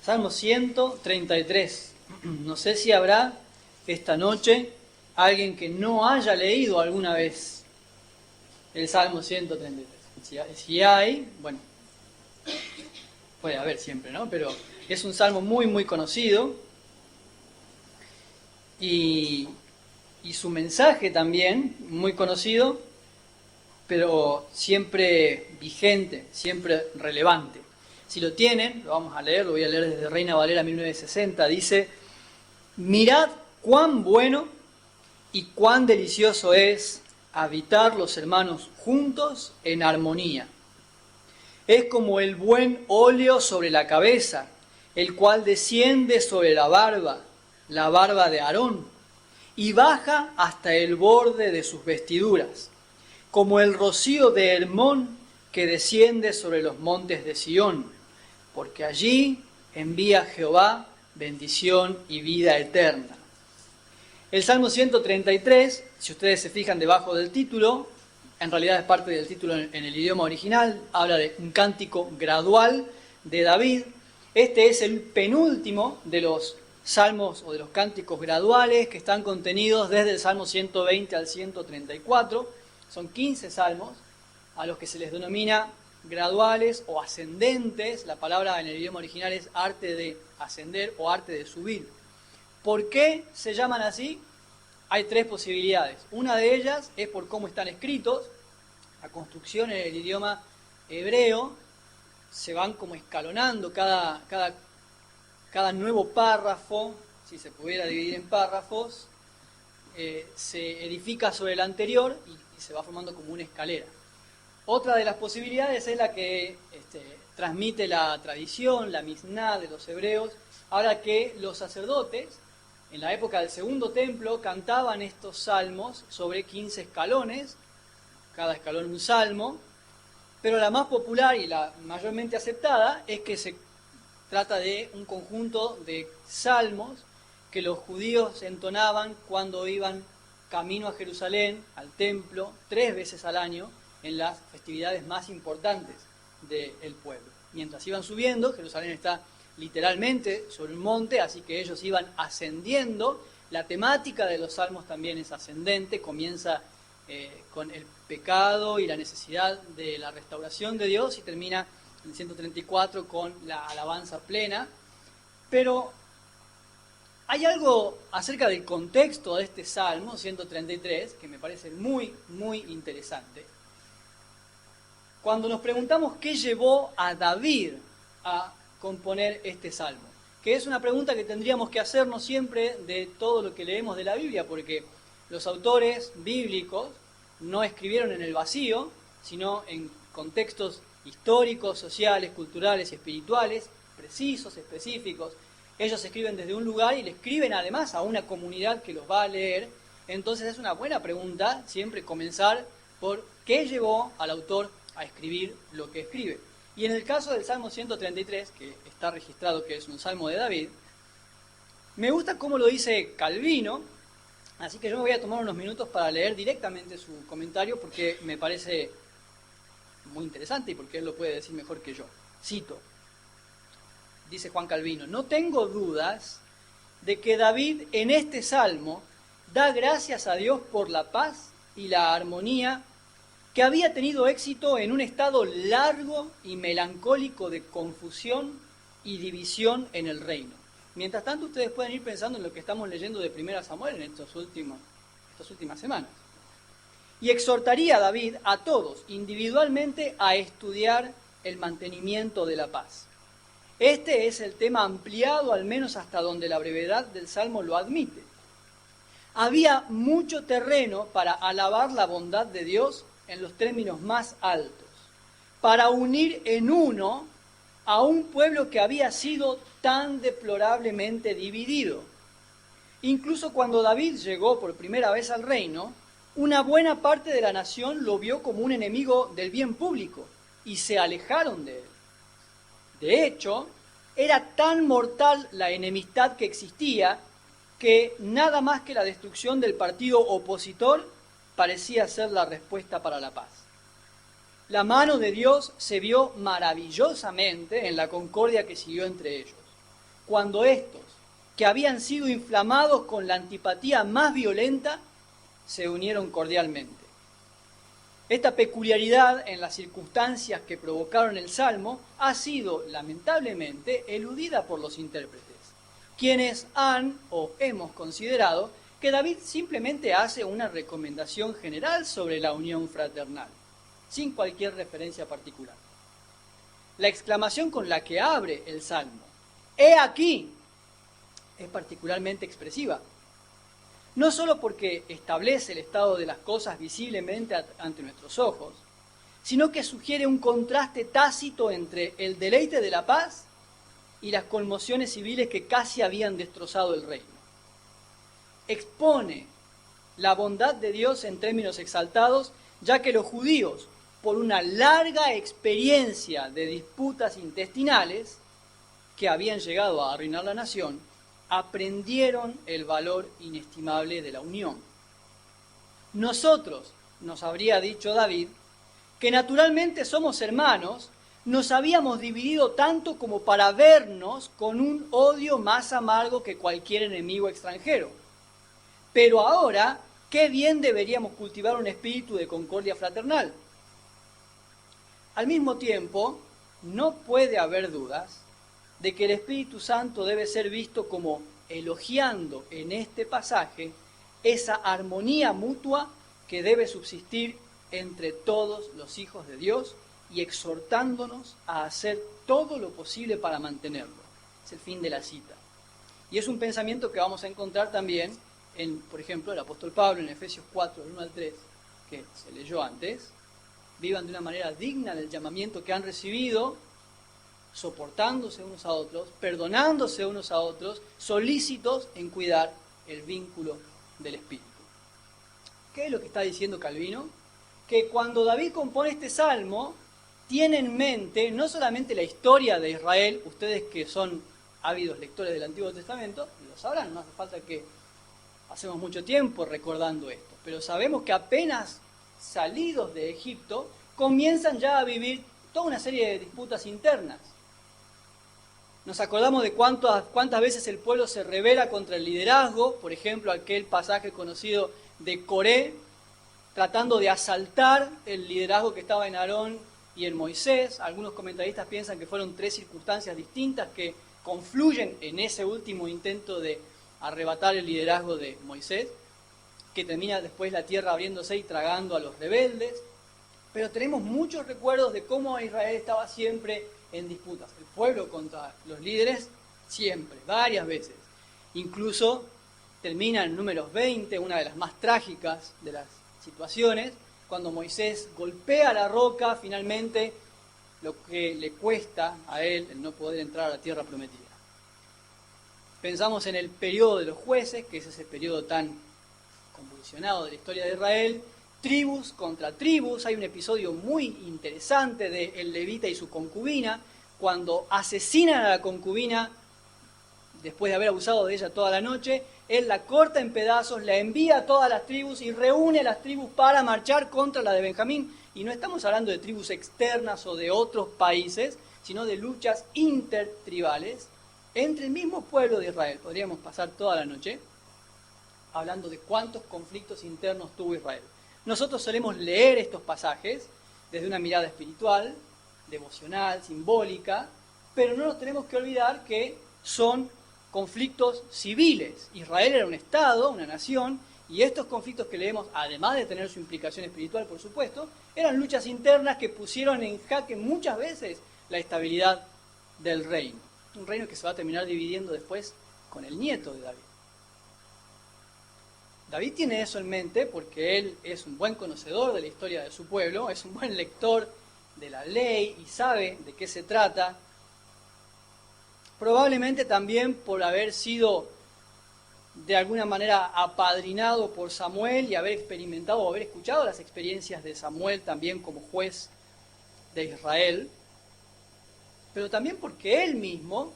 Salmo 133. No sé si habrá esta noche alguien que no haya leído alguna vez el Salmo 133. Si hay, bueno, puede haber siempre, ¿no? Pero es un salmo muy, muy conocido y su mensaje también muy conocido, pero siempre vigente, siempre relevante. Si lo tienen, lo vamos a leer, lo voy a leer desde Reina Valera 1960, dice: mirad cuán bueno y cuán delicioso es habitar los hermanos juntos en armonía. Es como el buen óleo sobre la cabeza, el cual desciende sobre la barba de Aarón, y baja hasta el borde de sus vestiduras, como el rocío de Hermón que desciende sobre los montes de Sión, porque allí envía Jehová bendición y vida eterna. El Salmo 133, si ustedes se fijan debajo del título, en realidad es parte del título en el idioma original, habla de un cántico gradual de David. Este es el penúltimo de los salmos o de los cánticos graduales que están contenidos desde el Salmo 120 al 134. Son 15 salmos a los que se les denomina graduales o ascendentes. La palabra en el idioma original es arte de ascender o arte de subir. ¿Por qué se llaman así? Hay tres posibilidades. Una de ellas es por cómo están escritos. La construcción en el idioma hebreo se van como escalonando cada nuevo párrafo, si se pudiera dividir en párrafos, se edifica sobre el anterior y se va formando como una escalera. Otra de las posibilidades es la que transmite la tradición, la Misná de los hebreos, ahora que los sacerdotes, en la época del Segundo Templo, cantaban estos salmos sobre 15 escalones, cada escalón un salmo, pero la más popular y la mayormente aceptada es que se trata de un conjunto de salmos que los judíos entonaban cuando iban camino a Jerusalén, al templo, 3 veces al año, en las festividades más importantes del pueblo. Mientras iban subiendo, Jerusalén está literalmente sobre un monte, así que ellos iban ascendiendo. La temática de los salmos también es ascendente, comienza con el pecado y la necesidad de la restauración de Dios y termina en 134 con la alabanza plena. Pero hay algo acerca del contexto de este Salmo 133 que me parece muy, muy interesante. Cuando nos preguntamos qué llevó a David a componer este salmo, que es una pregunta que tendríamos que hacernos siempre de todo lo que leemos de la Biblia, porque los autores bíblicos no escribieron en el vacío, sino en contextos históricos, sociales, culturales y espirituales, precisos, específicos. Ellos escriben desde un lugar y le escriben además a una comunidad que los va a leer. Entonces es una buena pregunta siempre comenzar por qué llevó al autor a escribir lo que escribe. Y en el caso del Salmo 133, que está registrado que es un salmo de David, me gusta cómo lo dice Calvino, así que yo me voy a tomar unos minutos para leer directamente su comentario porque me parece muy interesante y porque él lo puede decir mejor que yo. Cito, dice Juan Calvino: no tengo dudas de que David en este salmo da gracias a Dios por la paz y la armonía que había tenido éxito en un estado largo y melancólico de confusión y división en el reino. Mientras tanto, ustedes pueden ir pensando en lo que estamos leyendo de 1 Samuel en estas últimas semanas. Y exhortaría a David a todos individualmente a estudiar el mantenimiento de la paz. Este es el tema ampliado, al menos hasta donde la brevedad del Salmo lo admite. Había mucho terreno para alabar la bondad de Dios en los términos más altos, para unir en uno a un pueblo que había sido tan deplorablemente dividido. Incluso cuando David llegó por primera vez al reino, una buena parte de la nación lo vio como un enemigo del bien público y se alejaron de él. De hecho, era tan mortal la enemistad que existía que nada más que la destrucción del partido opositor parecía ser la respuesta para la paz. La mano de Dios se vio maravillosamente en la concordia que siguió entre ellos. cuando estos, que habían sido inflamados con la antipatía más violenta, se unieron cordialmente. Esta peculiaridad en las circunstancias que provocaron el Salmo ha sido, lamentablemente, eludida por los intérpretes, quienes han o hemos considerado que David simplemente hace una recomendación general sobre la unión fraternal, sin cualquier referencia particular. La exclamación con la que abre el Salmo, «He aquí», es particularmente expresiva. No solo porque establece el estado de las cosas visiblemente ante nuestros ojos, sino que sugiere un contraste tácito entre el deleite de la paz y las conmociones civiles que casi habían destrozado el reino. Expone la bondad de Dios en términos exaltados, ya que los judíos, por una larga experiencia de disputas intestinales que habían llegado a arruinar la nación, aprendieron el valor inestimable de la unión. Nosotros, nos habría dicho David, que naturalmente somos hermanos, nos habíamos dividido tanto como para vernos con un odio más amargo que cualquier enemigo extranjero. Pero ahora, qué bien deberíamos cultivar un espíritu de concordia fraternal. Al mismo tiempo, no puede haber dudas de que el Espíritu Santo debe ser visto como elogiando en este pasaje esa armonía mutua que debe subsistir entre todos los hijos de Dios y exhortándonos a hacer todo lo posible para mantenerlo. Es el fin de la cita. Y es un pensamiento que vamos a encontrar también en, por ejemplo, el apóstol Pablo en Efesios 4, del 1 al 3, que se leyó antes. Vivan de una manera digna del llamamiento que han recibido, soportándose unos a otros, perdonándose unos a otros, solícitos en cuidar el vínculo del Espíritu. ¿Qué es lo que está diciendo Calvino? Que cuando David compone este salmo, tiene en mente no solamente la historia de Israel, ustedes que son ávidos lectores del Antiguo Testamento, lo sabrán, no hace falta que pasemos mucho tiempo recordando esto, pero sabemos que apenas salidos de Egipto, comienzan ya a vivir toda una serie de disputas internas. Nos acordamos de cuántas veces el pueblo se rebela contra el liderazgo, por ejemplo, aquel pasaje conocido de Coré, tratando de asaltar el liderazgo que estaba en Aarón y en Moisés. Algunos comentaristas piensan que fueron 3 circunstancias distintas que confluyen en ese último intento de arrebatar el liderazgo de Moisés, que termina después la tierra abriéndose y tragando a los rebeldes. Pero tenemos muchos recuerdos de cómo Israel estaba siempre en disputas. El pueblo contra los líderes, siempre, varias veces. Incluso termina en Números 20, una de las más trágicas de las situaciones, cuando Moisés golpea la roca, finalmente, lo que le cuesta a él el no poder entrar a la tierra prometida. Pensamos en el periodo de los jueces, que es ese periodo tan convulsionado de la historia de Israel, tribus contra tribus. Hay un episodio muy interesante de el levita y su concubina, cuando asesinan a la concubina después de haber abusado de ella toda la noche. Él la corta en pedazos, la envía a todas las tribus y reúne a las tribus para marchar contra la de Benjamín. Y no estamos hablando de tribus externas o de otros países, sino de luchas intertribales entre el mismo pueblo de Israel. Podríamos pasar toda la noche hablando de cuántos conflictos internos tuvo Israel. Nosotros solemos leer estos pasajes desde una mirada espiritual, devocional, simbólica, pero no nos tenemos que olvidar que son conflictos civiles. Israel era un estado, una nación, y estos conflictos que leemos, además de tener su implicación espiritual, por supuesto, eran luchas internas que pusieron en jaque muchas veces la estabilidad del reino. Un reino que se va a terminar dividiendo después con el nieto de David. David tiene eso en mente porque él es un buen conocedor de la historia de su pueblo, es un buen lector de la ley y sabe de qué se trata. Probablemente también por haber sido de alguna manera apadrinado por Samuel y haber experimentado o haber escuchado las experiencias de Samuel también como juez de Israel, pero también porque él mismo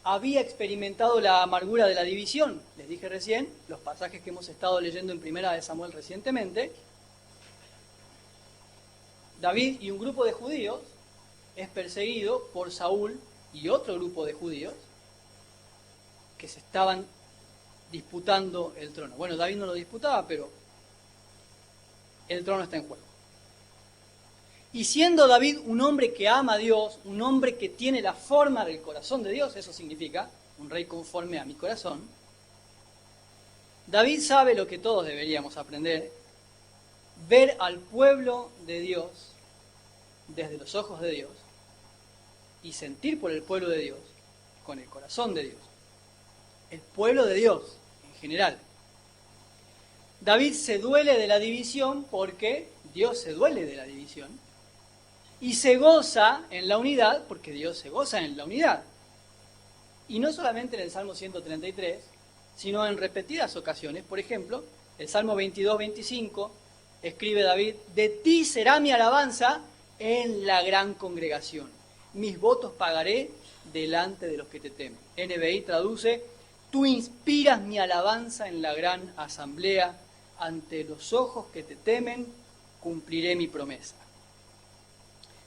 había experimentado la amargura de la división. Les dije recién, los pasajes que hemos estado leyendo en Primera de Samuel recientemente, David y un grupo de judíos es perseguido por Saúl y otro grupo de judíos, que se estaban disputando el trono. Bueno, David no lo disputaba, pero el trono está en juego. Y siendo David un hombre que ama a Dios, un hombre que tiene la forma del corazón de Dios, eso significa un rey conforme a mi corazón, David sabe lo que todos deberíamos aprender: ver al pueblo de Dios desde los ojos de Dios y sentir por el pueblo de Dios con el corazón de Dios. El pueblo de Dios en general. David se duele de la división porque Dios se duele de la división. Y se goza en la unidad porque Dios se goza en la unidad. Y no solamente en el Salmo 133, sino en repetidas ocasiones. Por ejemplo, el Salmo 22-25, escribe David: de ti será mi alabanza en la gran congregación. Mis votos pagaré delante de los que te temen. NBI traduce: tú inspiras mi alabanza en la gran asamblea. Ante los ojos que te temen, cumpliré mi promesa.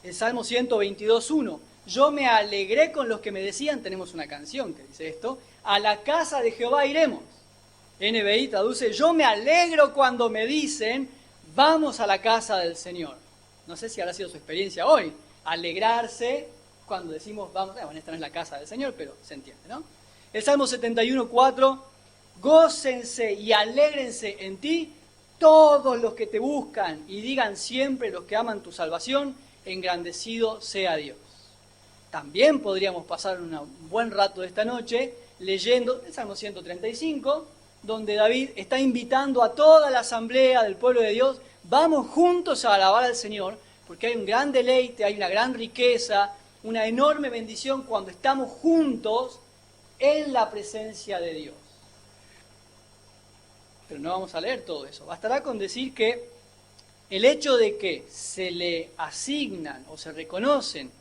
El Salmo 122.1: yo me alegré con los que me decían, tenemos una canción que dice esto: a la casa de Jehová iremos. NBI traduce: yo me alegro cuando me dicen, vamos a la casa del Señor. No sé si habrá sido su experiencia hoy, alegrarse cuando decimos, vamos, bueno, esta no es la casa del Señor, pero se entiende, ¿no? El Salmo 71.4: gócense y alégrense en ti todos los que te buscan, y digan siempre los que aman tu salvación, engrandecido sea Dios. También podríamos pasar un buen rato de esta noche leyendo el Salmo 135, donde David está invitando a toda la asamblea del pueblo de Dios: vamos juntos a alabar al Señor, porque hay un gran deleite, hay una gran riqueza, una enorme bendición cuando estamos juntos en la presencia de Dios. Pero no vamos a leer todo eso. Bastará con decir que el hecho de que se le asignan o se reconocen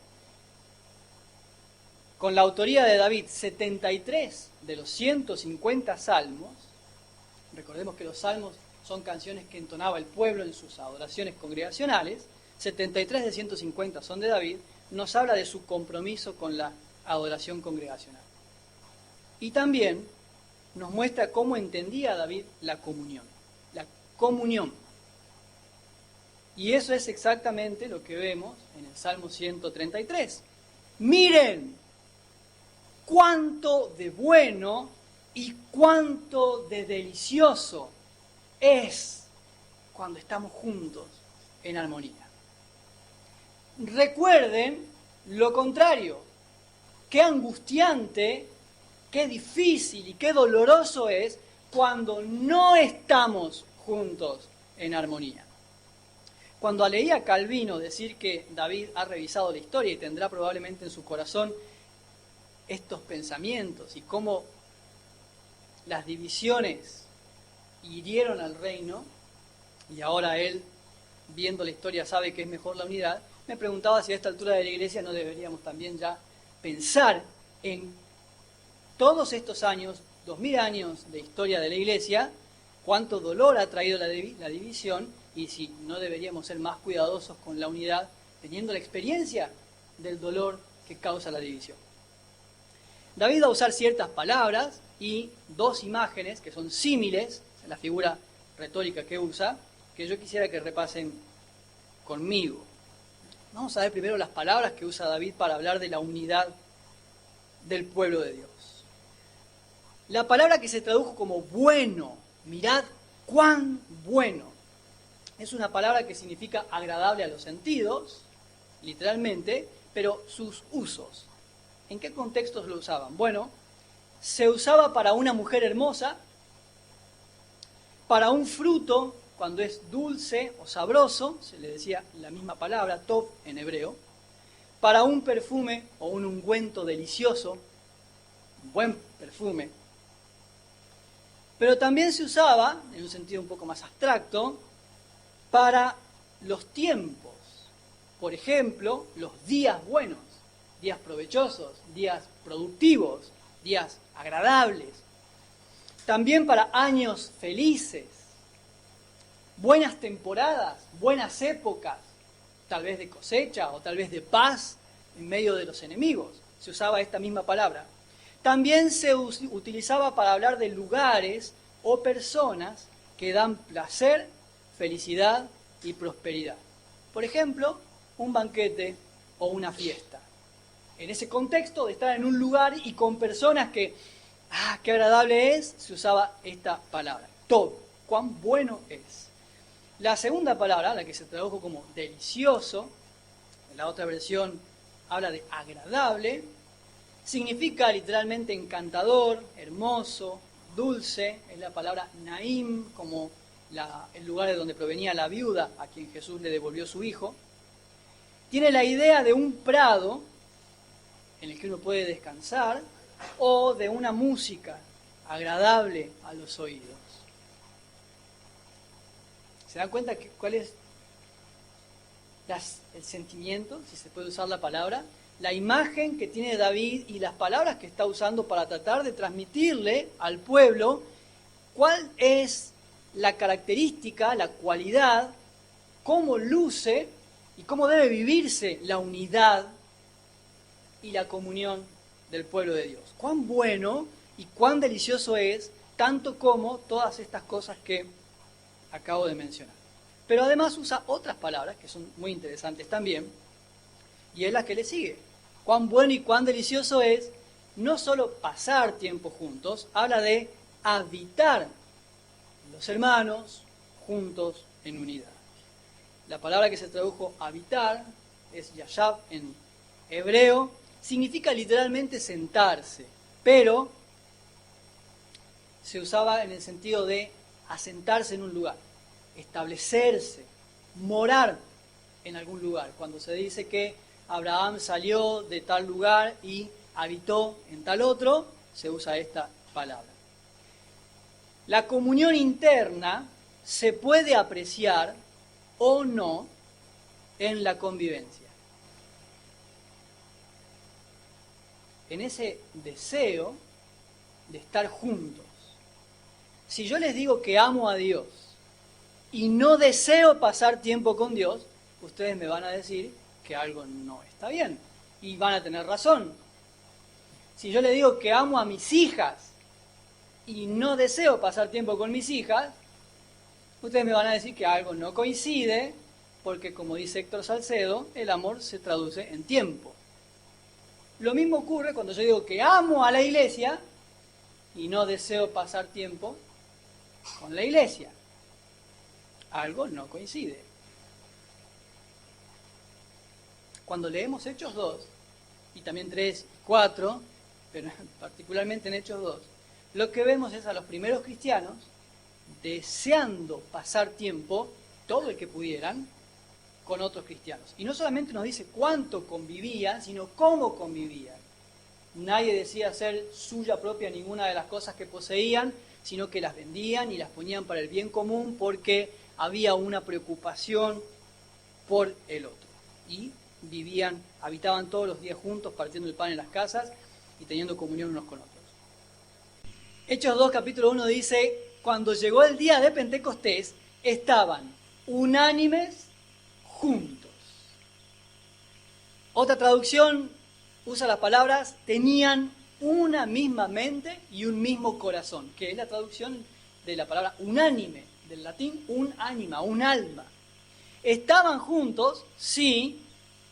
con la autoría de David 73 de los 150 salmos, recordemos que los salmos son canciones que entonaba el pueblo en sus adoraciones congregacionales, 73 de 150 son de David, nos habla de su compromiso con la adoración congregacional. Y también nos muestra cómo entendía David la comunión. La comunión. Y eso es exactamente lo que vemos en el Salmo 133. Miren cuánto de bueno y cuánto de delicioso es cuando estamos juntos en armonía. Recuerden lo contrario, qué angustiante, qué difícil y qué doloroso es cuando no estamos juntos en armonía. Cuando leía Calvino decir que David ha revisado la historia y tendrá probablemente en su corazón estos pensamientos y cómo las divisiones hirieron al reino, y ahora él, viendo la historia, sabe que es mejor la unidad, me preguntaba si a esta altura de la iglesia no deberíamos también ya pensar en todos estos años, 2000 años de historia de la iglesia, cuánto dolor ha traído la división, y si no deberíamos ser más cuidadosos con la unidad, teniendo la experiencia del dolor que causa la división. David va a usar ciertas palabras y dos imágenes que son símiles, en la figura retórica que usa, que yo quisiera que repasen conmigo. Vamos a ver primero las palabras que usa David para hablar de la unidad del pueblo de Dios. La palabra que se tradujo como bueno, mirad cuán bueno, es una palabra que significa agradable a los sentidos, literalmente, pero sus usos. ¿En qué contextos lo usaban? Bueno, se usaba para una mujer hermosa, para un fruto, cuando es dulce o sabroso, se le decía la misma palabra, tov en hebreo, para un perfume o un ungüento delicioso, un buen perfume. Pero también se usaba, en un sentido un poco más abstracto, para los tiempos. Por ejemplo, los días buenos, días provechosos, días productivos, días agradables. También para años felices, buenas temporadas, buenas épocas, tal vez de cosecha o tal vez de paz en medio de los enemigos. Se usaba esta misma palabra. También se utilizaba para hablar de lugares o personas que dan placer, felicidad y prosperidad. Por ejemplo, un banquete o una fiesta. En ese contexto de estar en un lugar y con personas que, qué agradable es, se usaba esta palabra. Todo, cuán bueno es. La segunda palabra, la que se tradujo como delicioso, en la otra versión habla de agradable, significa literalmente encantador, hermoso, dulce, es la palabra Naim, como el lugar de donde provenía la viuda a quien Jesús le devolvió su hijo. Tiene la idea de un prado en el que uno puede descansar o de una música agradable a los oídos. ¿Se dan cuenta cuál es el sentimiento, si se puede usar la palabra? La imagen que tiene David y las palabras que está usando para tratar de transmitirle al pueblo cuál es la característica, la cualidad, cómo luce y cómo debe vivirse la unidad y la comunión del pueblo de Dios. Cuán bueno y cuán delicioso es, tanto como todas estas cosas que acabo de mencionar. Pero además usa otras palabras que son muy interesantes también, y es la que le sigue. Cuán bueno y cuán delicioso es no solo pasar tiempo juntos, habla de habitar los hermanos juntos en unidad. La palabra que se tradujo habitar es yashab en hebreo, significa literalmente sentarse, pero se usaba en el sentido de asentarse en un lugar, establecerse, morar en algún lugar. Cuando se dice que Abraham salió de tal lugar y habitó en tal otro, se usa esta palabra. La comunión interna se puede apreciar o no en la convivencia. En ese deseo de estar juntos. Si yo les digo que amo a Dios y no deseo pasar tiempo con Dios, ustedes me van a decir que algo no está bien. Y van a tener razón. Si yo les digo que amo a mis hijas y no deseo pasar tiempo con mis hijas, ustedes me van a decir que algo no coincide, porque como dice Héctor Salcedo, el amor se traduce en tiempo. Lo mismo ocurre cuando yo digo que amo a la iglesia y no deseo pasar tiempo con la iglesia. Algo no coincide. Cuando leemos Hechos 2, y también 3 y 4, pero particularmente en Hechos 2, lo que vemos es a los primeros cristianos deseando pasar tiempo, todo el que pudieran, con otros cristianos. Y no solamente nos dice cuánto convivían, sino cómo convivían. Nadie decía ser suya propia ninguna de las cosas que poseían, sino que las vendían y las ponían para el bien común porque había una preocupación por el otro. Y habitaban todos los días juntos, partiendo el pan en las casas y teniendo comunión unos con otros. Hechos 2, capítulo 1 dice, cuando llegó el día de Pentecostés, estaban unánimes juntos. Otra traducción usa las palabras, tenían una misma mente y un mismo corazón, que es la traducción de la palabra unánime, del latín un ánima, un alma. Estaban juntos, sí,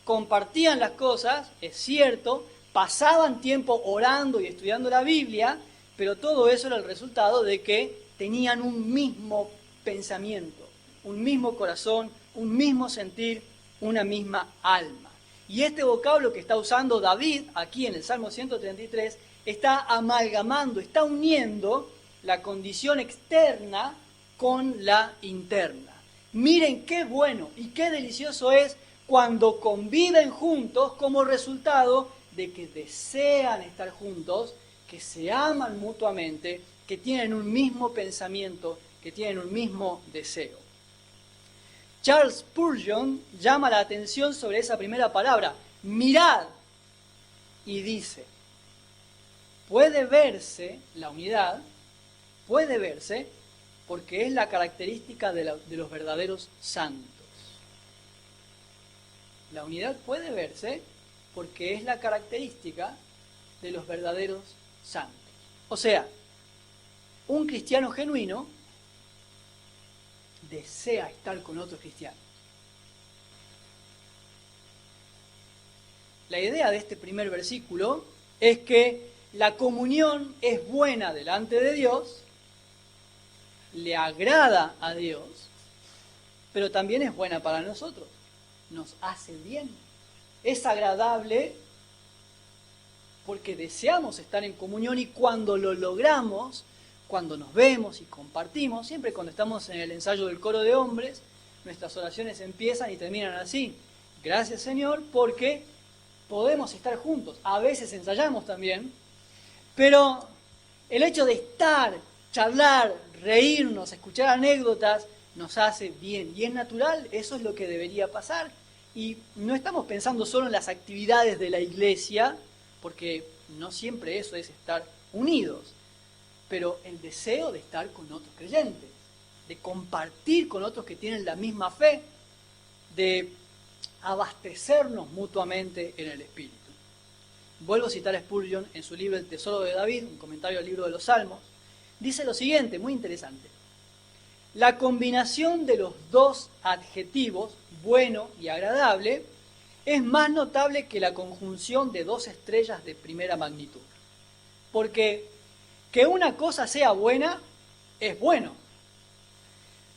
compartían las cosas, es cierto, pasaban tiempo orando y estudiando la Biblia, pero todo eso era el resultado de que tenían un mismo pensamiento, un mismo corazón, un mismo sentir, una misma alma. Y este vocablo que está usando David aquí en el Salmo 133 está amalgamando, está uniendo la condición externa con la interna. Miren qué bueno y qué delicioso es cuando conviven juntos como resultado de que desean estar juntos, que se aman mutuamente, que tienen un mismo pensamiento, que tienen un mismo deseo. Charles Spurgeon llama la atención sobre esa primera palabra, mirad, y dice, puede verse la unidad, puede verse porque es la característica de los verdaderos santos. La unidad puede verse porque es la característica de los verdaderos santos. O sea, un cristiano genuino desea estar con otros cristianos. La idea de este primer versículo es que la comunión es buena delante de Dios, le agrada a Dios, pero también es buena para nosotros, nos hace bien, es agradable porque deseamos estar en comunión y cuando lo logramos, cuando nos vemos y compartimos, siempre cuando estamos en el ensayo del coro de hombres, nuestras oraciones empiezan y terminan así. Gracias Señor porque podemos estar juntos. A veces ensayamos también, pero el hecho de estar, charlar, reírnos, escuchar anécdotas, nos hace bien. Y es natural, eso es lo que debería pasar. Y no estamos pensando solo en las actividades de la iglesia, porque no siempre eso es estar unidos, pero el deseo de estar con otros creyentes, de compartir con otros que tienen la misma fe, de abastecernos mutuamente en el Espíritu. Vuelvo a citar a Spurgeon en su libro El Tesoro de David, un comentario al libro de los Salmos. Dice lo siguiente, muy interesante. La combinación de los dos adjetivos, bueno y agradable, es más notable que la conjunción de dos estrellas de primera magnitud. Porque que una cosa sea buena es bueno,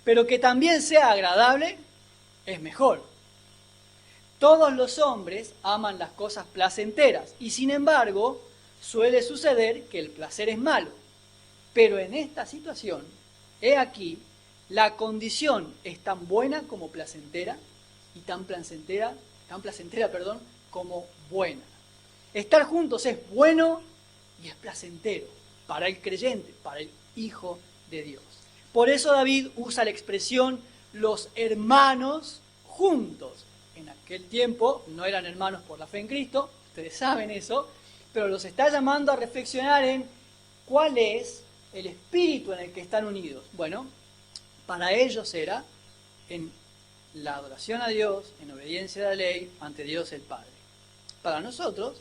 pero que también sea agradable es mejor. Todos los hombres aman las cosas placenteras y sin embargo suele suceder que el placer es malo. Pero en esta situación, he aquí, la condición es tan buena como placentera y tan placentera, como buena. Estar juntos es bueno y es placentero para el creyente, para el Hijo de Dios. Por eso David usa la expresión los hermanos juntos. En aquel tiempo no eran hermanos por la fe en Cristo, ustedes saben eso, pero los está llamando a reflexionar en cuál es el espíritu en el que están unidos. Bueno, para ellos era en la adoración a Dios, en obediencia a la ley, ante Dios el Padre. Para nosotros,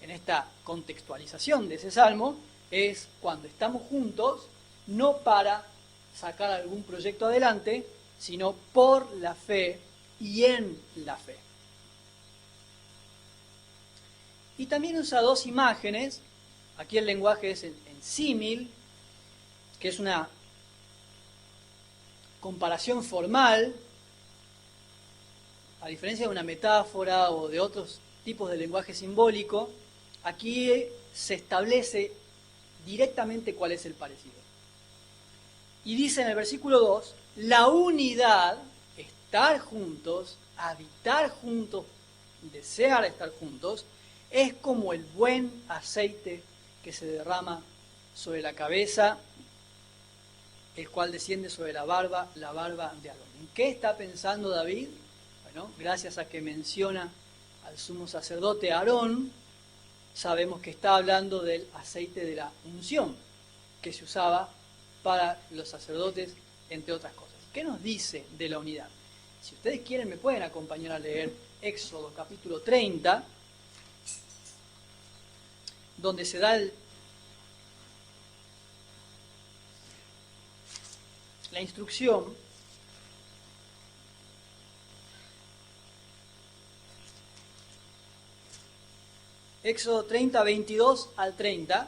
en esta contextualización de ese salmo, es cuando estamos juntos, no para sacar algún proyecto adelante, sino por la fe y en la fe. Y también usa dos imágenes, aquí el lenguaje es en símil, que es una comparación formal, a diferencia de una metáfora o de otros tipos de lenguaje simbólico, aquí se establece directamente cuál es el parecido. Y dice en el versículo 2, la unidad, estar juntos, habitar juntos, desear estar juntos, es como el buen aceite que se derrama sobre la cabeza, el cual desciende sobre la barba de Aarón. ¿En qué está pensando David? Bueno, gracias a que menciona al sumo sacerdote Aarón, sabemos que está hablando del aceite de la unción, que se usaba para los sacerdotes, entre otras cosas. ¿Qué nos dice de la unidad? Si ustedes quieren, me pueden acompañar a leer Éxodo capítulo 30, donde se da la instrucción Éxodo 30, 22 al 30.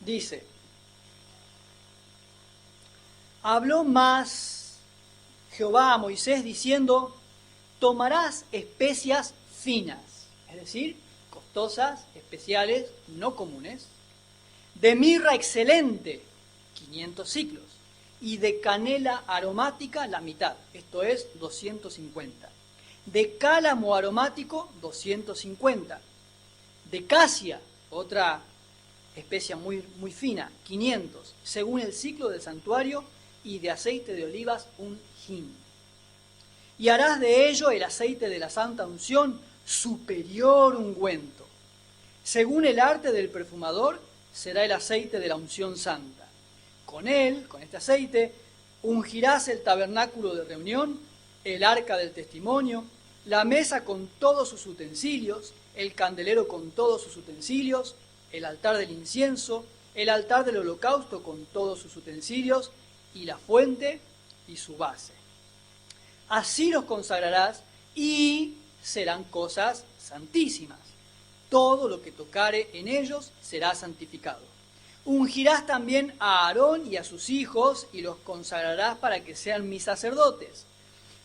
Dice, habló más Jehová a Moisés diciendo, tomarás especias finas, es decir, costosas, especiales, no comunes, de mirra excelente, 500 siclos, y de canela aromática la mitad, esto es 250, de cálamo aromático 250, de casia, otra especia muy fina, 500, según el ciclo del santuario, y de aceite de olivas un hin. Y harás de ello el aceite de la santa unción, superior ungüento. Según el arte del perfumador, será el aceite de la unción santa. Con él, con este aceite, ungirás el tabernáculo de reunión, el arca del testimonio, la mesa con todos sus utensilios, el candelero con todos sus utensilios, el altar del incienso, el altar del holocausto con todos sus utensilios, y la fuente y su base. Así los consagrarás y serán cosas santísimas. Todo lo que tocare en ellos será santificado. Ungirás también a Aarón y a sus hijos y los consagrarás para que sean mis sacerdotes.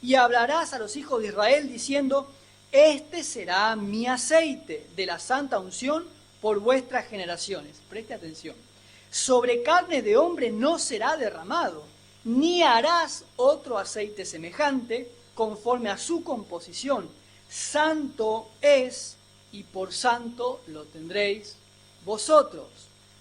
Y hablarás a los hijos de Israel diciendo: este será mi aceite de la santa unción por vuestras generaciones. Preste atención. Sobre carne de hombre no será derramado, ni harás otro aceite semejante conforme a su composición. Santo es, y por santo lo tendréis vosotros.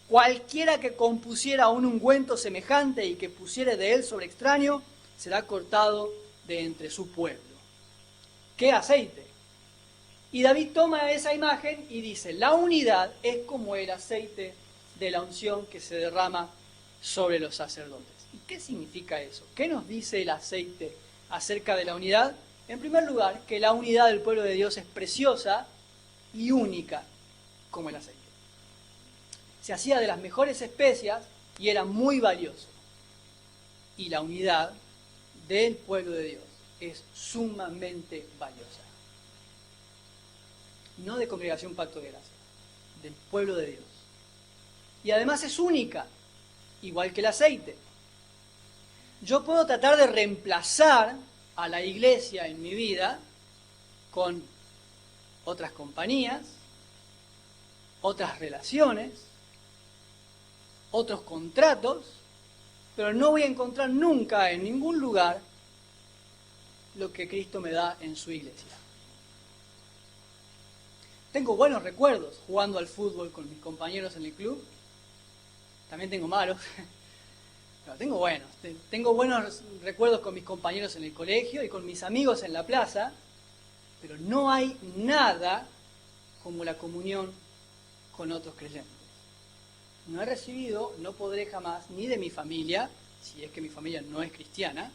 Cualquiera que compusiera un ungüento semejante y que pusiere de él sobre extraño, será cortado de entre su pueblo. ¿Qué aceite? Y David toma esa imagen y dice: la unidad es como el aceite de la unción que se derrama sobre los sacerdotes. ¿Y qué significa eso? ¿Qué nos dice el aceite acerca de la unidad? En primer lugar, que la unidad del pueblo de Dios es preciosa y única como el aceite. Se hacía de las mejores especias y era muy valioso. Y la unidad del pueblo de Dios es sumamente valiosa. No de Congregación Pacto de Gracia, del pueblo de Dios. Y además es única, igual que el aceite. Yo puedo tratar de reemplazar a la iglesia en mi vida con otras compañías, otras relaciones, otros contratos, pero no voy a encontrar nunca en ningún lugar lo que Cristo me da en su iglesia. Tengo buenos recuerdos jugando al fútbol con mis compañeros en el club. También tengo malos, pero tengo buenos. Tengo buenos recuerdos con mis compañeros en el colegio y con mis amigos en la plaza, pero no hay nada como la comunión con otros creyentes. No he recibido, no podré jamás, ni de mi familia, si es que mi familia no es cristiana,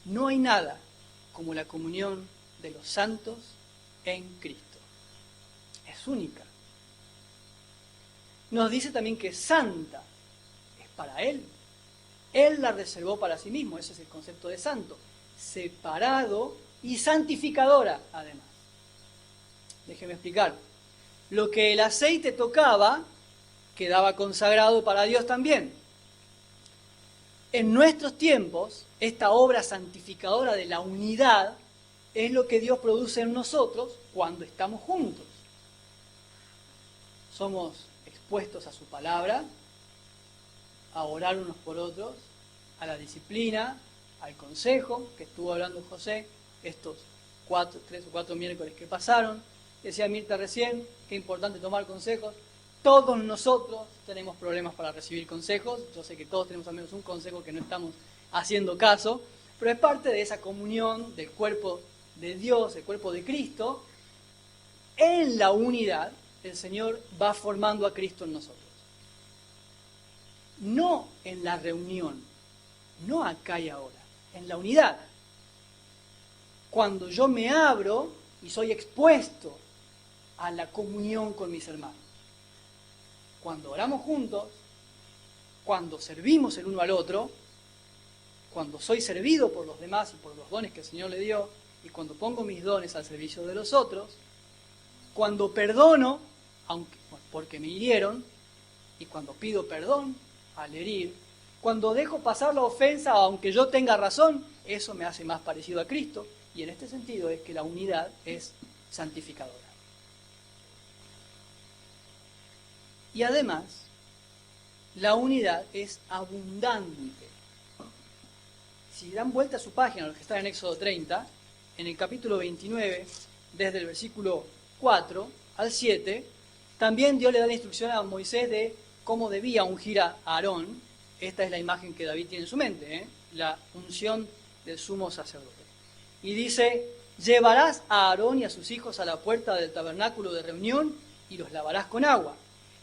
no hay nada como la comunión de los santos en Cristo. Es única. Nos dice también que es santa, es para Él. Él la reservó para sí mismo, ese es el concepto de santo. Separado y santificadora, además. Déjeme explicar. Lo que el aceite tocaba, quedaba consagrado para Dios también. En nuestros tiempos, esta obra santificadora de la unidad es lo que Dios produce en nosotros cuando estamos juntos. Somos expuestos a su palabra, a orar unos por otros, a la disciplina, al consejo, que estuvo hablando José estos 3 o 4 miércoles que pasaron. Decía Mirta recién, qué importante tomar consejos. Todos nosotros tenemos problemas para recibir consejos. Yo sé que todos tenemos al menos un consejo que no estamos haciendo caso, pero es parte de esa comunión del cuerpo de Dios, el cuerpo de Cristo. En la unidad, el Señor va formando a Cristo en nosotros. No en la reunión, no acá y ahora, en la unidad. Cuando yo me abro y soy expuesto a la comunión con mis hermanos. Cuando oramos juntos, cuando servimos el uno al otro, cuando soy servido por los demás y por los dones que el Señor le dio, y cuando pongo mis dones al servicio de los otros, cuando perdono, porque me hirieron, y cuando pido perdón al herir, cuando dejo pasar la ofensa aunque yo tenga razón, eso me hace más parecido a Cristo, y en este sentido es que la unidad es santificadora. Y además, la unidad es abundante. Si dan vuelta a su página, los que están en Éxodo 30, en el capítulo 29, desde el versículo 4 al 7, también Dios le da la instrucción a Moisés de cómo debía ungir a Aarón. Esta es la imagen que David tiene en su mente, la unción del sumo sacerdote. Y dice: llevarás a Aarón y a sus hijos a la puerta del tabernáculo de reunión y los lavarás con agua.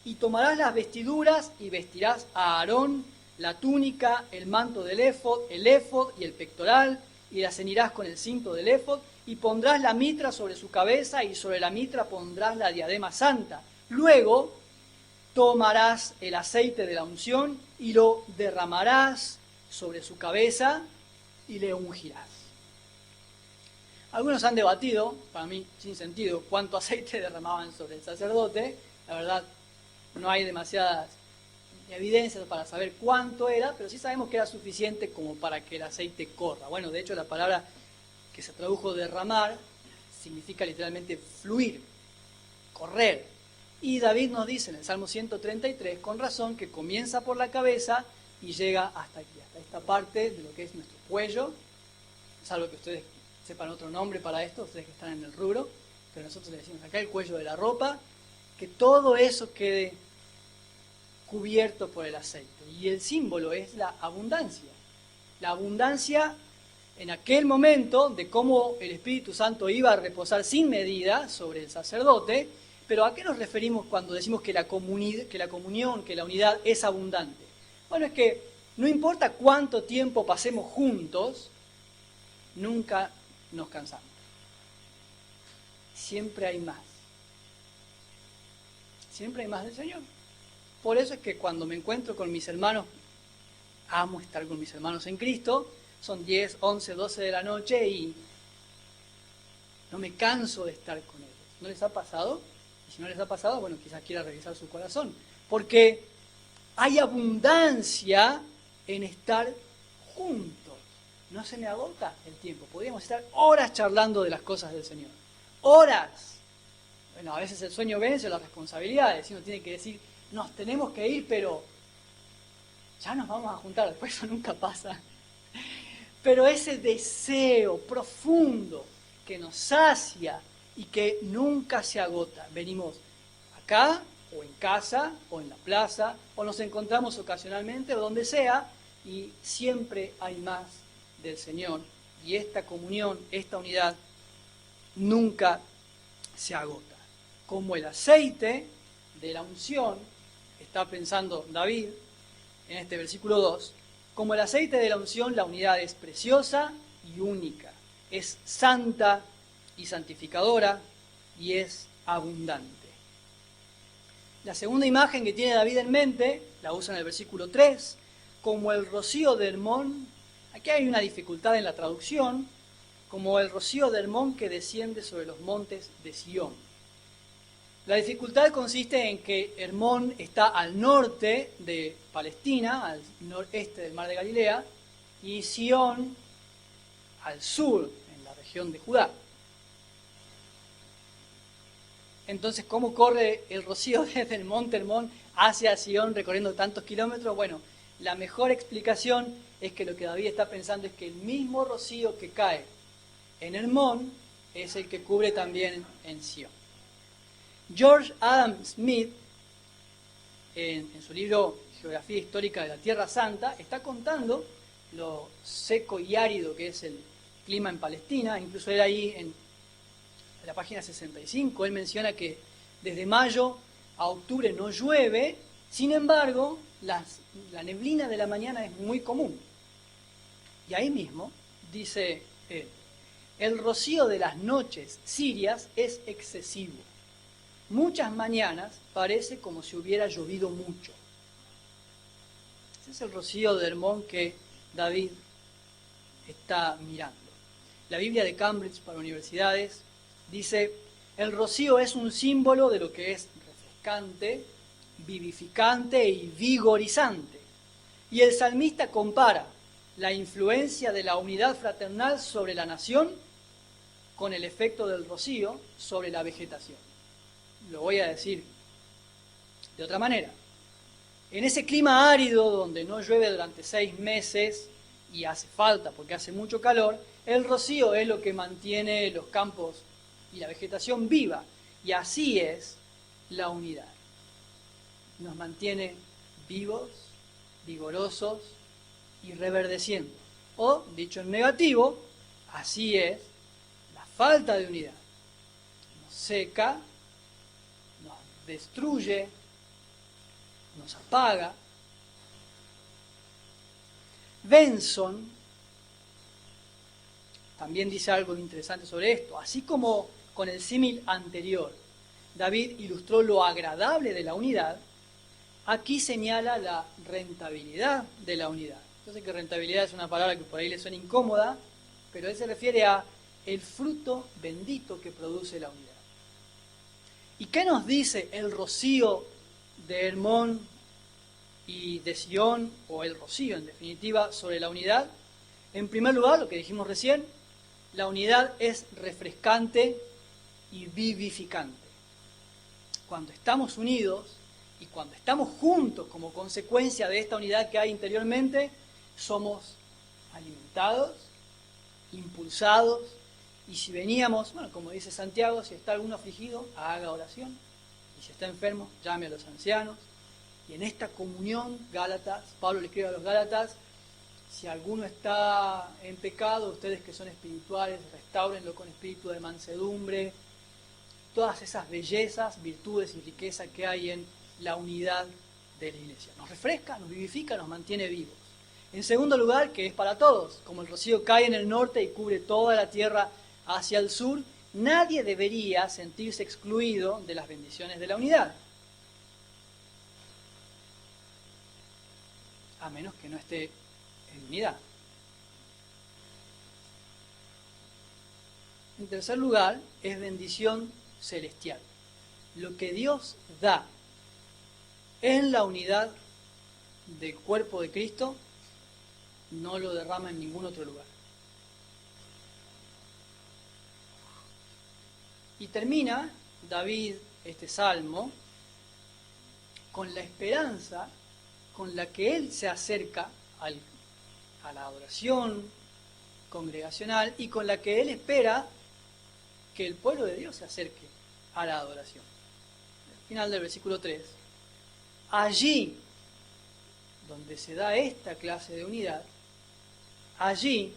Y tomarás las vestiduras y vestirás a Aarón la túnica, el manto del éfod, el éfod y el pectoral, y la ceñirás con el cinto del éfod, y pondrás la mitra sobre su cabeza y sobre la mitra pondrás la diadema santa. Luego tomarás el aceite de la unción y lo derramarás sobre su cabeza y le ungirás. Algunos han debatido, para mí sin sentido, cuánto aceite derramaban sobre el sacerdote. La verdad, no hay demasiadas evidencias para saber cuánto era, pero sí sabemos que era suficiente como para que el aceite corra. Bueno, de hecho la palabra que se tradujo derramar significa literalmente fluir, correr. Y David nos dice en el Salmo 133, con razón, que comienza por la cabeza y llega hasta aquí, hasta esta parte de lo que es nuestro cuello, salvo que ustedes sepan otro nombre para esto, ustedes que están en el rubro, pero nosotros le decimos acá el cuello de la ropa, que todo eso quede cubierto por el aceite. Y el símbolo es la abundancia. La abundancia en aquel momento de cómo el Espíritu Santo iba a reposar sin medida sobre el sacerdote. Pero ¿a qué nos referimos cuando decimos que la comunión, que la unidad es abundante? Bueno, es que no importa cuánto tiempo pasemos juntos, nunca nos cansamos. Siempre hay más. Siempre hay más del Señor. Por eso es que cuando me encuentro con mis hermanos, amo estar con mis hermanos en Cristo, son 10, 11, 12 de la noche y no me canso de estar con ellos. ¿No les ha pasado? Y si no les ha pasado, bueno, quizás quiera revisar su corazón. Porque hay abundancia en estar juntos. No se me agota el tiempo. Podríamos estar horas charlando de las cosas del Señor. ¡Horas! Bueno, a veces el sueño vence las responsabilidades. Y uno tiene que decir, nos tenemos que ir, pero ya nos vamos a juntar. Después eso nunca pasa. Pero ese deseo profundo que nos sacia y que nunca se agota. Venimos acá, o en casa, o en la plaza, o nos encontramos ocasionalmente, o donde sea, y siempre hay más del Señor. Y esta comunión, esta unidad, nunca se agota. Como el aceite de la unción, está pensando David en este versículo 2, como el aceite de la unción, la unidad es preciosa y única, es santa y santificadora y es abundante. La segunda imagen que tiene David en mente, la usa en el versículo 3, como el rocío de Hermón. Aquí hay una dificultad en la traducción, como el rocío de Hermón que desciende sobre los montes de Sión. La dificultad consiste en que Hermón está al norte de Palestina, al noreste del Mar de Galilea, y Sión al sur, en la región de Judá. Entonces, ¿cómo corre el rocío desde el monte Hermón hacia Sión recorriendo tantos kilómetros? Bueno, la mejor explicación es que lo que David está pensando es que el mismo rocío que cae en Hermón es el que cubre también en Sión. George Adam Smith, en su libro Geografía Histórica de la Tierra Santa, está contando lo seco y árido que es el clima en Palestina. Incluso él ahí en la página 65, él menciona que desde mayo a octubre no llueve, sin embargo, la neblina de la mañana es muy común. Y ahí mismo dice él, el rocío de las noches sirias es excesivo. Muchas mañanas parece como si hubiera llovido mucho. Ese es el rocío de Hermón que David está mirando. La Biblia de Cambridge para universidades dice, el rocío es un símbolo de lo que es refrescante, vivificante y vigorizante. Y el salmista compara la influencia de la unidad fraternal sobre la nación con el efecto del rocío sobre la vegetación. Lo voy a decir de otra manera. En ese clima árido donde no llueve durante 6 meses y hace falta porque hace mucho calor, el rocío es lo que mantiene los campos y la vegetación viva. Y así es la unidad. Nos mantiene vivos, vigorosos y reverdeciendo. O, dicho en negativo, así es la falta de unidad. Nos seca, nos destruye, nos apaga. Benson también dice algo interesante sobre esto. Así como con el símil anterior, David ilustró lo agradable de la unidad, aquí señala la rentabilidad de la unidad. Yo sé que rentabilidad es una palabra que por ahí le suena incómoda, pero él se refiere a el fruto bendito que produce la unidad. ¿Y qué nos dice el rocío de Hermón y de Sion, o el rocío en definitiva, sobre la unidad? En primer lugar, lo que dijimos recién, la unidad es refrescante y vivificante. Cuando estamos unidos y cuando estamos juntos como consecuencia de esta unidad que hay interiormente, somos alimentados, impulsados, y si veníamos, bueno, como dice Santiago, si está alguno afligido, haga oración, y si está enfermo, llame a los ancianos. Y en esta comunión, Gálatas, Pablo le escribe a los Gálatas, si alguno está en pecado, ustedes que son espirituales, restáurenlo con espíritu de mansedumbre. Todas esas bellezas, virtudes y riqueza que hay en la unidad de la iglesia. Nos refresca, nos vivifica, nos mantiene vivos. En segundo lugar, que es para todos, como el rocío cae en el norte y cubre toda la tierra hacia el sur, nadie debería sentirse excluido de las bendiciones de la unidad. A menos que no esté en unidad. En tercer lugar, es bendición celestial. Lo que Dios da en la unidad del cuerpo de Cristo, no lo derrama en ningún otro lugar. Y termina David este salmo con la esperanza con la que él se acerca a la adoración congregacional y con la que él espera que el pueblo de Dios se acerque a la adoración. Al final del versículo 3, allí donde se da esta clase de unidad, allí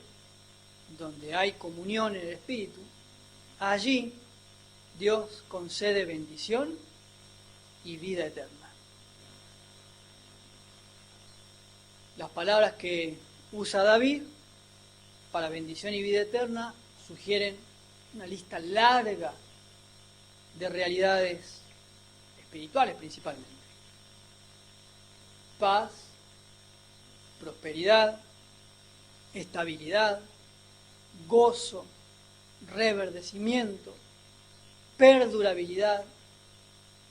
donde hay comunión en el Espíritu, allí Dios concede bendición y vida eterna. Las palabras que usa David para bendición y vida eterna sugieren una lista larga de realidades espirituales principalmente. Paz, prosperidad, estabilidad, gozo, reverdecimiento, perdurabilidad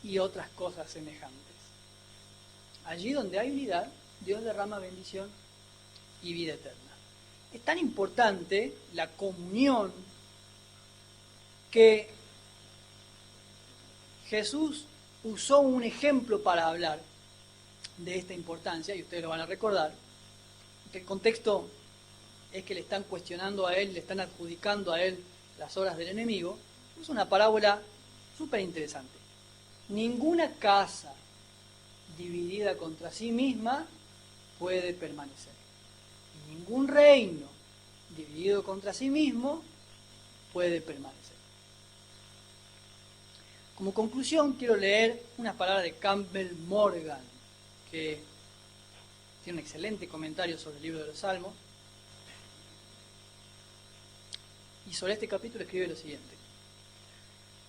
y otras cosas semejantes. Allí donde hay unidad, Dios derrama bendición y vida eterna. Es tan importante la comunión que Jesús usó un ejemplo para hablar de esta importancia, y ustedes lo van a recordar, que el contexto es que le están cuestionando a él, le están adjudicando a él las obras del enemigo. Es una parábola súper interesante. Ninguna casa dividida contra sí misma puede permanecer. Y ningún reino dividido contra sí mismo puede permanecer. Como conclusión, quiero leer unas palabras de Campbell Morgan, que tiene un excelente comentario sobre el libro de los Salmos. Y sobre este capítulo escribe lo siguiente.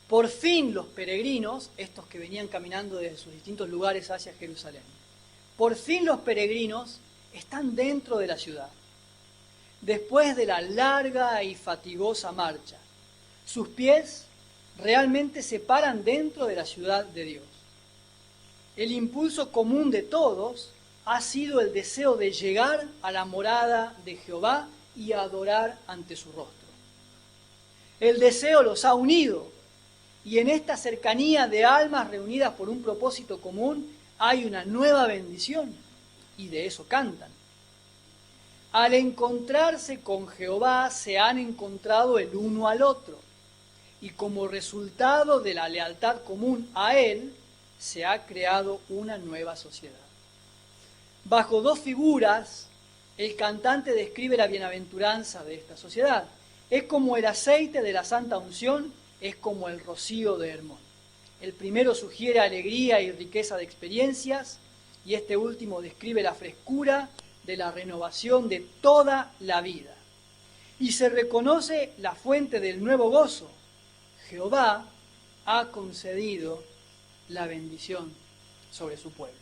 Por fin los peregrinos, estos que venían caminando desde sus distintos lugares hacia Jerusalén, por fin los peregrinos están dentro de la ciudad. Después de la larga y fatigosa marcha, sus pies realmente se paran dentro de la ciudad de Dios. El impulso común de todos ha sido el deseo de llegar a la morada de Jehová y adorar ante su rostro. El deseo los ha unido, y en esta cercanía de almas reunidas por un propósito común hay una nueva bendición, y de eso cantan. Al encontrarse con Jehová se han encontrado el uno al otro, y como resultado de la lealtad común a Él, se ha creado una nueva sociedad. Bajo dos figuras, el cantante describe la bienaventuranza de esta sociedad. Es como el aceite de la santa unción, es como el rocío de Hermón. El primero sugiere alegría y riqueza de experiencias, y este último describe la frescura de la renovación de toda la vida. y se reconoce la fuente del nuevo gozo. Jehová ha concedido la bendición sobre su pueblo.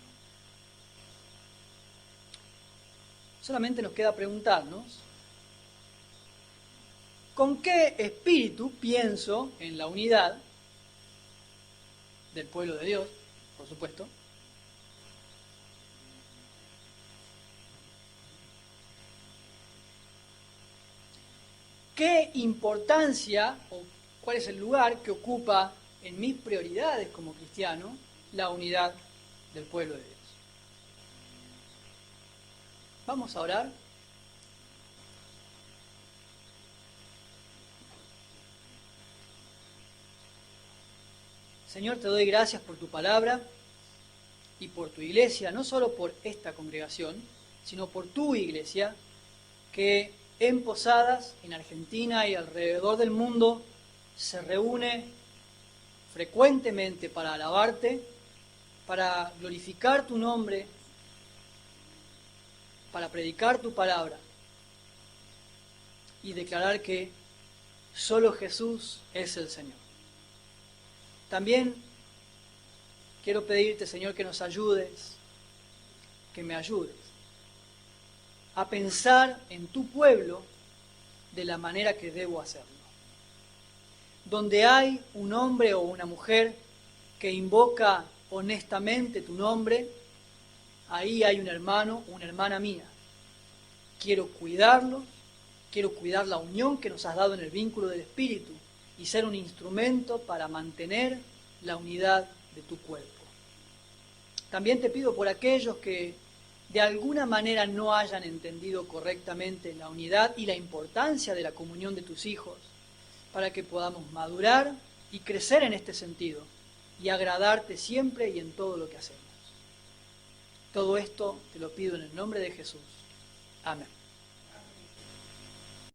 Solamente nos queda preguntarnos, ¿con qué espíritu pienso en la unidad del pueblo de Dios, por supuesto? ¿Qué importancia o cuál es el lugar que ocupa en mis prioridades como cristiano la unidad del pueblo de Dios? Vamos a orar. Señor, te doy gracias por tu palabra y por tu iglesia, no solo por esta congregación, sino por tu iglesia, que en Posadas, en Argentina y alrededor del mundo, se reúne frecuentemente para alabarte, para glorificar tu nombre, para predicar tu palabra y declarar que solo Jesús es el Señor. También quiero pedirte, Señor, que nos ayudes, que me ayudes a pensar en tu pueblo de la manera que debo hacerlo. Donde hay un hombre o una mujer que invoca honestamente tu nombre, ahí hay un hermano o una hermana mía. Quiero cuidarlos, quiero cuidar la unión que nos has dado en el vínculo del Espíritu y ser un instrumento para mantener la unidad de tu cuerpo. También te pido por aquellos que de alguna manera no hayan entendido correctamente la unidad y la importancia de la comunión de tus hijos, para que podamos madurar y crecer en este sentido y agradarte siempre y en todo lo que hacemos. Todo esto te lo pido en el nombre de Jesús. Amén.